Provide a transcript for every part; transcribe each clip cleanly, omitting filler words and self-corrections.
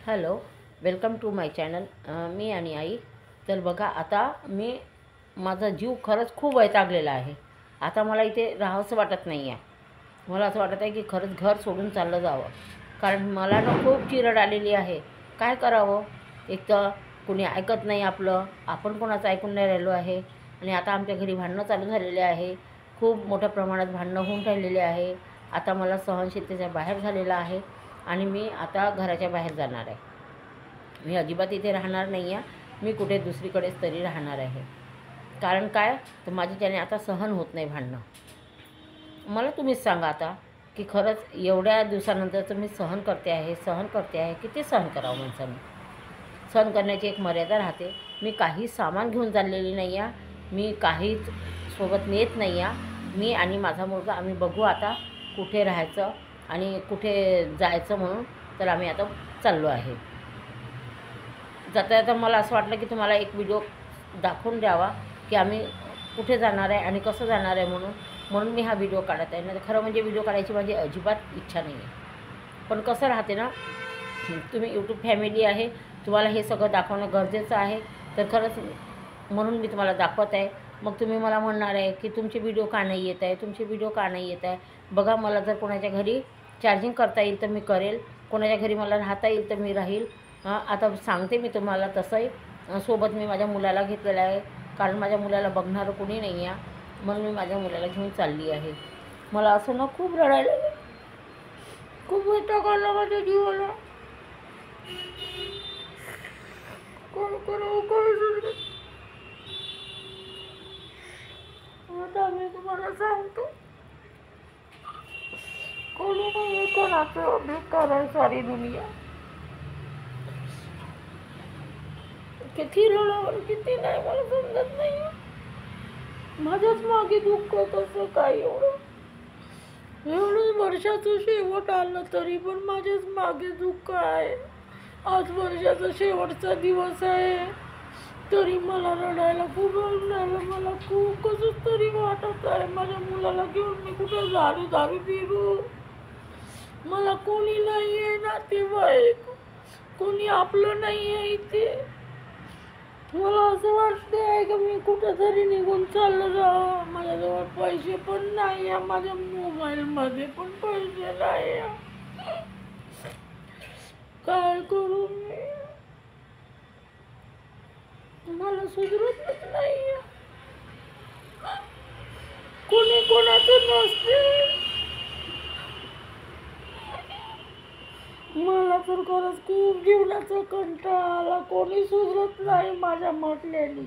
Hello, welcome to my channel. मी आणि आई. तर बघा, आता माझा जीव खरंच खूप वैतागलेला आहे. आता मला इथे राहावंसं वाटत नाही आहे. मला असं वाटत आहे की खरंच घर सोडून चाललं जावं. कारण मला ना खूप चिरड आलेली आहे. काय करावं? एक तर कोणी ऐकत नाही आपलं, आपण कोणाचं ऐकून नाही राहिलो आहे. आणि आता आमच्या घरी भांडणं चालू झालेले आहे. खूप मोठ्या प्रमाणात भांडणं होऊन राहिलेले आहे. आता मला सहनशीलतेच्या बाहेर झालेलं आहे आणि मी आता घराच्या बाहेर जाणार आहे. मी अजिबात इथे राहणार नाही आहे. मी कुठे दुसरीकडेच तरी राहणार आहे. कारण काय, तर माझ्याच्याने आता सहन होत नाही भांडणं. मला तुम्हीच सांगा आता, की खरंच एवढ्या दिवसानंतर मी सहन करते आहे. किती सहन करावं माणसाने? सहन करण्याची एक मर्यादा राहते. मी काही सामान घेऊन चाललेली नाही आहे. मी काहीच सोबत नेत नाही आहे. मी आणि माझा मुलगा आम्ही बघू आता कुठे राहायचं आणि कुठे जायचं म्हणून. तर आम्ही आता चाललो आहे. जाता जाता मला असं वाटलं की तुम्हाला एक व्हिडिओ दाखवून द्यावा की आम्ही कुठे जाणार आहे आणि कसं जाणार आहे म्हणून मी हा व्हिडिओ काढत आहे. नाही तर खरं म्हणजे व्हिडिओ काढायची माझी अजिबात इच्छा नाही आहे. पण कसं राहते ना, तुम्ही यूट्यूब फॅमिली आहे, तुम्हाला हे सगळं दाखवणं गरजेचं आहे. तर खरंच म्हणून मी तुम्हाला दाखवत आहे. मग तुम्ही मला म्हणणार आहे की तुमचे व्हिडिओ का नाही येत आहे. बघा, मला जर कोणाच्या घरी चार्जिंग करता येईल तर मी करेल. कोणाच्या घरी मला राहता येईल तर मी राहील. आता सांगते मी तुम्हाला तसंही. सोबत मी माझ्या मुलाला घेतलेलं आहे. कारण माझ्या मुलाला बघणारं कोणी नाही आहे. म्हणून मी माझ्या मुलाला घेऊन चालली आहे. मला असं ना खूप रडायला, खूप वैताग आला माझ्या जीवाला. काय करावं, काय सुचत. आता मी तुम्हाला सांगतो, कोणी नाही कोणाचं बेकार आहे सारी दुनिया. किती रडावं किती नाही मला समजत नाही. माझ्याच मागे दुःख कसं काय एवढं वर्षाचं शेवट आलं तरी पण माझ्याच मागे दुःख आहे. आज वर्षाचा शेवटचा दिवस आहे तरी मला रडायला खूप झालं. मला खूप कसं तरी वाटत आहे. माझ्या मुलाला घेऊन मी कुठं दारू पिरू. मला कोणी नाही आहे नातेवाईक, कोणी आपलं नाही आहे इथे. मला असं वाटते आहे की मी कुठंतरी निघून चाललं जावं. माझ्याजवळ पैसे पण नाही आहे, माझ्या मोबाईलमध्ये पण पैसे नाही आहे. काय करू मी? मला सुधरतच नाही. कोणी कोणाचं नसते. मला तर खरंच खूप जीवनाचा कंटाळा आला. कोणी सुधरत नाही माझ्या म्हटल्याने.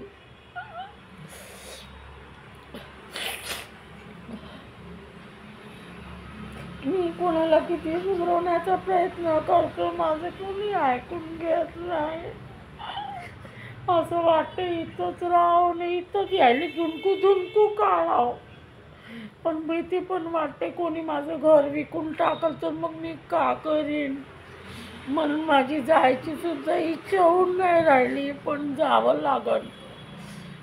मी कोणाला किती सुधरवण्याचा प्रयत्न करतो, माझं कोणी ऐकून घेत नाही. असं वाटतं इथंच राहावं नाही, इथंच यायला धुनकू काढावं. पण भीती पण वाटते कोणी माझं घर विकून टाकल तर मग मी का करीन. म्हणून माझी जायची सुद्धा इच्छा होऊन नाही राहिली, पण जावं लागल.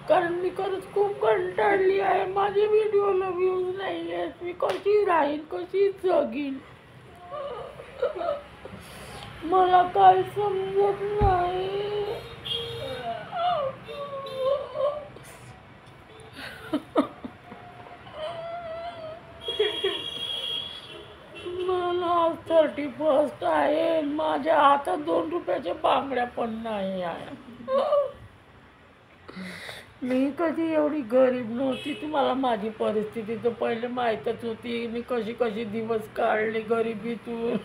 कारण मी खरंच खूप कंटाळली आहे. माझे व्हिडिओला व्ह्यूज नाही आहेत. मी कशी राहीन, कशी जगीन, मला काय समजत नाही. मला 31 आहे. माझ्या हातात 2 रुपयाच्या बांगड्या पण नाही आहे. मी कधी एवढी गरीब नव्हती. तुम्हाला माझी परिस्थिती तर पहिले माहीतच होती. मी कशी दिवस काढले गरिबीतून.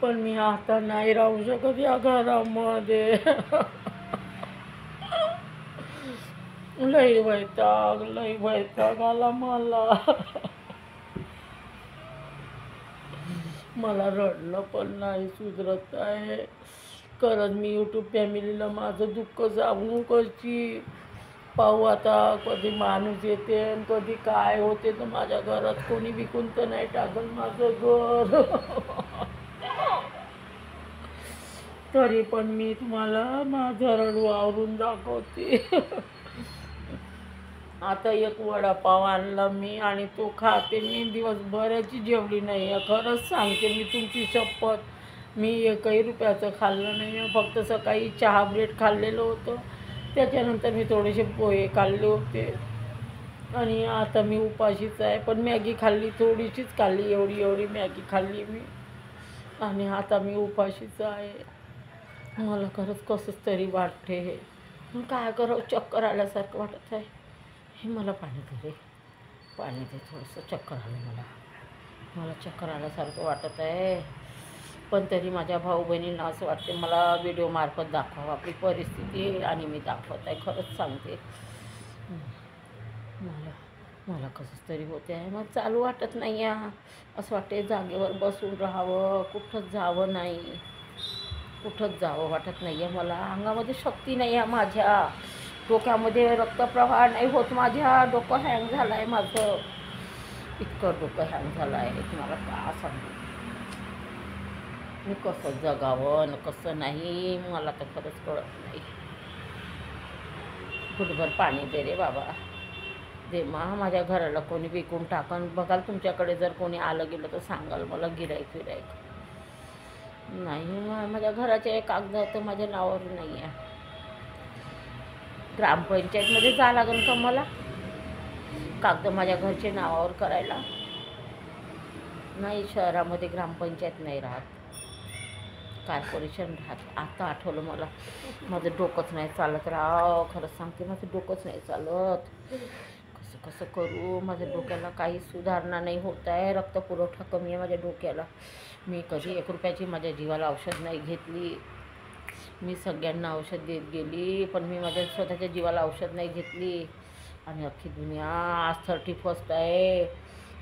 पण मी आता नाही राहू शकत या घरामध्ये. लई वैताग आला मला. मला रडणं पण नाही सुधरत आहे. खरंच मी यूट्यूब फॅमिलीला माझं दुःख सांगू कशी. पाहू आता कधी माणूस येते आणि कधी काय होते. तर माझ्या घरात कोणी विकून तर नाही टाकल माझं घर. तरी पण मी तुम्हाला माझं रडू आवरून दाखवते. आता एक वडापाव आणला मी आणि तो खाते. मी दिवसभराची जेवली नाही आहे, खरंच सांगते मी तुमची शपथ. मी एकही रुपयाचं खाल्लं नाही आहे. फक्त सकाळी चहा ब्रेड खाल्लेलं होतं, त्याच्यानंतर मी थोडेसे पोहे खाल्ले होते आणि आता मी उपाशीच आहे. पण मॅगी खाल्ली, थोडीशीच खाल्ली, एवढी मॅगी खाल्ली मी आणि आता मी उपाशीच आहे. मला खरंच कसंच तरी वाटते हे. काय करावं, चक्कर आल्यासारखं वाटत आहे. हे मला पाणी दे रे, पाणी दे थोडंसं. चक्कर आलं मला चक्कर आल्यासारखं वाटत आहे. पण तरी माझ्या भाऊ बहिणींना असं वाटते मला व्हिडिओमार्फत दाखवावं आपली परिस्थिती आणि मी दाखवत आहे. खरंच सांगते, मला कसंच तरी होते आहे. मग चालू वाटत नाही आहे. असं वाटते जागेवर बसून राहावं, कुठंच जावं नाही, कुठंच जावं वाटत नाही आहे मला. अंगामध्ये शक्ती नाही आहे माझ्या, डोक्यामध्ये रक्तप्रवाह नाही होत माझ्या. डोकं हँग झालं आहे माझं, इतकं डोकं हँग झालं आहे तुम्हाला का सांगू. मी कसं जगावं न कसं नाही मला तर खरंच कळत नाही. गुडभर पाणी दे रे बाबा, दे माझ्या घराला कोणी विकून टाकन. बघाल तुमच्याकडे जर कोणी आलं गेलं तर सांगाल मला, गिराईक नाही. माझ्या घराचे कागद तर माझ्या नावावर नाही आहे. ग्रामपंचायतमध्ये जा लागेल का मला कागद माझ्या घरचे नावावर करायला? नाही, शहरामध्ये ग्रामपंचायत नाही राहत, कॉर्पोरेशन राहत. आता आठवलं मला, माझं डोकंच नाही चालत राव. खरंच सांगते माझं डोकंच नाही चालत. कसं करू, माझ्या डोक्याला काही सुधारणा नाही होत आहे. रक्तपुरवठा कमी आहे माझ्या डोक्याला. मी कधी 1 रुपयाची माझ्या जीवाला औषध नाही घेतली. मी सगळ्यांना औषध देत गेली, पण मी माझ्या स्वतःच्या जीवाला औषध नाही घेतली. आणि अख्खी दुनिया आज 31 आहे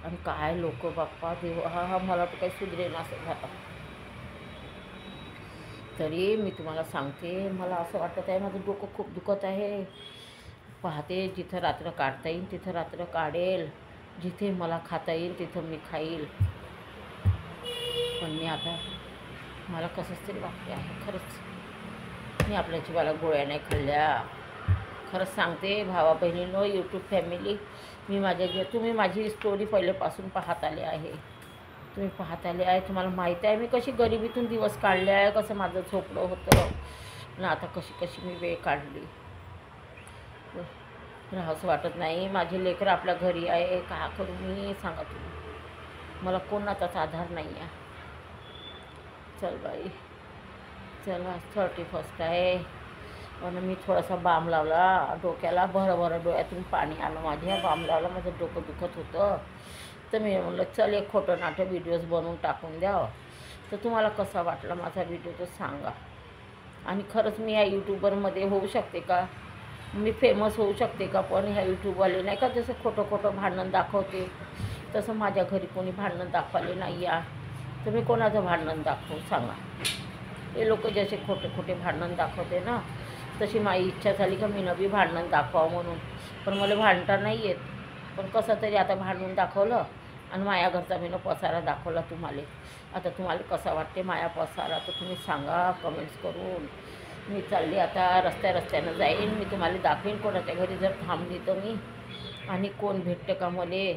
आणि काय लोक बाप्पा देवा, मला तर काही सुधरेना असं झालं. तरी मी तुम्हाला सांगते, मला असं वाटत आहे माझं डोकं खूप दुखत आहे. पाहते, जिथं रात्र काढता येईल तिथं रात्र काढेल, जिथे मला खाता येईल तिथं मी खाईल. पण मी आता मला कसंच तरी वाटते आहे खरंच. मी आपल्या जीवाला गोळ्या नाही खाल्ल्या. खरंच सांगते भावा बहिणींनो, यूट्यूब फॅमिली, तुम्ही माझी स्टोरी पहिल्यापासून पाहत आले आहे. तुम्ही पाहत आले आहे, तुम्हाला माहीत आहे मी कशी गरिबीतून दिवस काढले आहे, कसं माझं झोपलं होतं आणि आता कशी मी वेळ काढली. राहावंसं वाटत नाही. माझे लेकरं आपल्या घरी आहे, का करू मी सांगा तुम्ही. मला कोणाचाच आधार नाही आहे. चल बाई चल, आज 31 आहे आणि मी थोडासा बाम लावला डोक्याला. भरभर डोळ्यातून पाणी आलं माझ्या. बाम लावला, माझं डोकं दुखत होतं. तर मी म्हणलं चल एक खोटं नाटं व्हिडिओज बनवून टाकून द्यावं. तर तुम्हाला कसा वाटला माझा व्हिडिओ तो सांगा. आणि खरंच मी या यूट्यूबरमध्ये होऊ शकते का, मी फेमस होऊ शकते का? पण ह्या यूट्यूबवाले नाही का जसं खोटं भांडण दाखवते, तसं माझ्या घरी कोणी भांडण दाखवले नाही आहे. तर मी कोणाचं भांडण दाखवू सांगा. हे लोक जसे खोटे भांडण दाखवते ना, तशी माझी इच्छा झाली का मी नवी भांडण दाखवावं म्हणून. पण मला भांडता नाही येत. पण कसं तरी आता भांडून दाखवलं आणि माया घरचा मी पसारा दाखवला तुम्हाला. आता तुम्हाला कसा वाटते माया पसारा तर तुम्ही सांगा कमेंट्स करून. मी चालली आता रस्त्यानं जाईन. मी तुम्हाला दाखवीन कोणाच्या घरी जर थांबली तर मी. आणि कोण भेटतं का मला,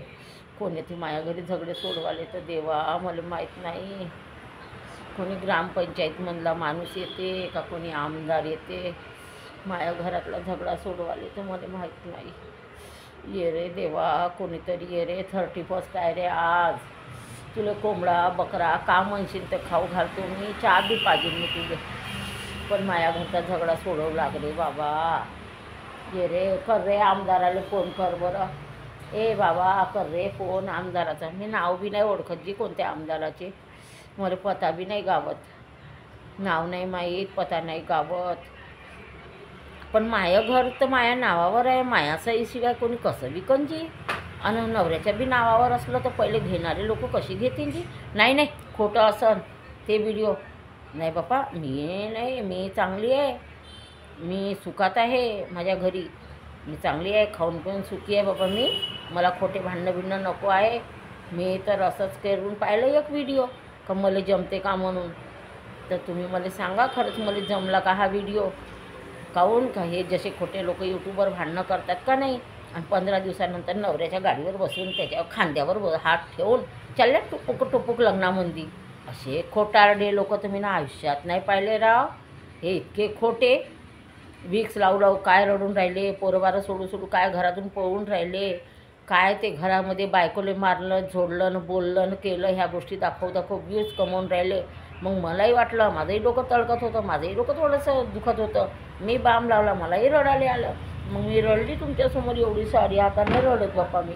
कोण येते माझ्या घरी झगडे सोडवाले तर देवा मला माहीत नाही. कोणी ग्रामपंचायतमधला माणूस येते का कोणी आमदार येते माझ्या घरातला झगडा सोडवाले तर मला माहीत नाही. ये रे देवा, कोणीतरी ये रे. 31 आहे रे आज. तुला कोंबडा बकरा का म्हणशील तर खाऊ घालतो मी, चहा बी पाहिजे मी तुझे. पण माझ्या घरचा झगडा सोडवू लागले बाबा. ये रे, कर रे आमदाराला फोन कर बरं. ए बाबा कर रे फोन आमदाराचा. मी नाव बी नाही ओळखत जी कोणत्या आमदाराचे. मला पत्ता बी नाही गावत, नाव नाही माहीत, पत्ता नाही गावत. पण माया घर तर माया नावावर आहे. माया सहीशिवाय कोणी कसं विकन जी. आणि नवऱ्याच्या बी नावावर असलं तर पहिले घेणारे लोक कशी घेतील जी. नाही खोटं असन ते व्हिडिओ. नाही बापा, मी चांगली आहे. मी सुखात आहे माझ्या घरी. मी चांगली आहे, खाऊन पिऊन सुखी आहे बाबा मी. मला खोटे भांडणं नको आहे. मी तर असंच करून पाहिलं एक व्हिडिओ का मला जमते का म्हणून. तर तुम्ही मला सांगा खरंच मला जमला का हा व्हिडिओ. काहून का हे जसे खोटे लोक यूट्यूबवर भांडणं करतात का नाही. आणि 15 दिवसानंतर नवऱ्याच्या गाडीवर बसून त्याच्यावर खांद्यावर हात ठेवून चालल्या टुपूक टुपूक लग्नामंदी. असे खोटारडे लोक तुम्ही ना आयुष्यात नाही पाहिले राव. हे इतके खोटे. विक्स लावू लावू काय रडून राहिले, पोरबारं सोडू सोडू काय घरातून पळून राहिले, काय ते घरामध्ये बायकोले मारलं झोडलं न बोललं न केलं, ह्या गोष्टी दाखवू दाखवू व्ह्यूज कमवून राहिले. मग मलाही वाटलं, माझंही डोकं तळकत होतं, माझंही डोकं थोडंसं दुखत होतं. मी बाम लावला, मलाही रडायला आलं. मग मी रडली तुमच्यासमोर एवढी सारी. आता नाही रडत बापा मी.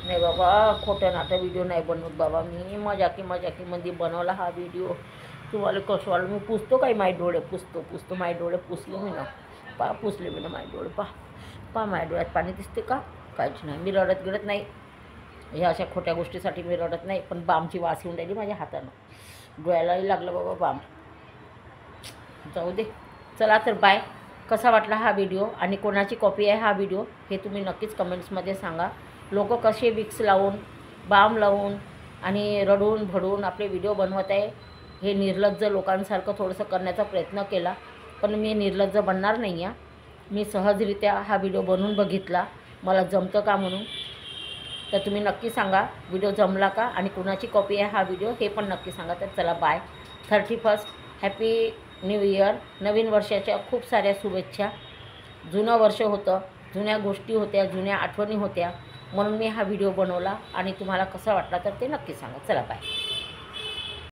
नाही बाबा, खोटं नाटं व्हिडिओ नाही बनवत बाबा मी. मजाकीमध्ये बनवला हा व्हिडिओ. तुम्हाला कसं वाटलं? मी पुसतो काही माझे डोळे पुसतो माझे डोळे पुसले मी ना. पुसले मी ना माझे डोळे. माझ्या डोळ्यात पाणी दिसते का? काहीच नाही. मी रडत गिडत नाही. ह्या अशा खोट्या गोष्टीसाठी मी रडत नाही. पण बामची वास येऊन राहिली माझ्या हातानं. डोळ्यालाही लागलं बाबा बाम. जाऊ दे. चला तर बाय. कसा वाटला हा व्हिडिओ आणि कोणाची कॉपी आहे हा व्हिडिओ हे तुम्ही नक्कीच कमेंट्समध्ये सांगा. लोक कसे विक्स लावून बाम लावून आणि रडून भडून आपले व्हिडिओ बनवत आहे. हे निर्लज्ज लोकांसारखं थोडंसं करण्याचा प्रयत्न केला, पण मी निर्लज्ज बनणार नाही आहे. मी सहजरित्या हा व्हिडिओ बनवून बघितला, मला जमतं का म्हणून. तर तुम्ही नक्की सांगा व्हिडिओ जमला का आणि कुणाची कॉपी आहे हा व्हिडिओ हे पण नक्की सांगा. तर चला बाय. 31 happy new year. नवीन वर्षाच्या खूप साऱ्या शुभेच्छा. जुनं वर्ष होतं, जुन्या गोष्टी होत्या, जुन्या आठवणी होत्या, म्हणून मी हा व्हिडिओ बनवला आणि तुम्हाला कसा वाटला तर ते नक्की सांगा. चला बाय.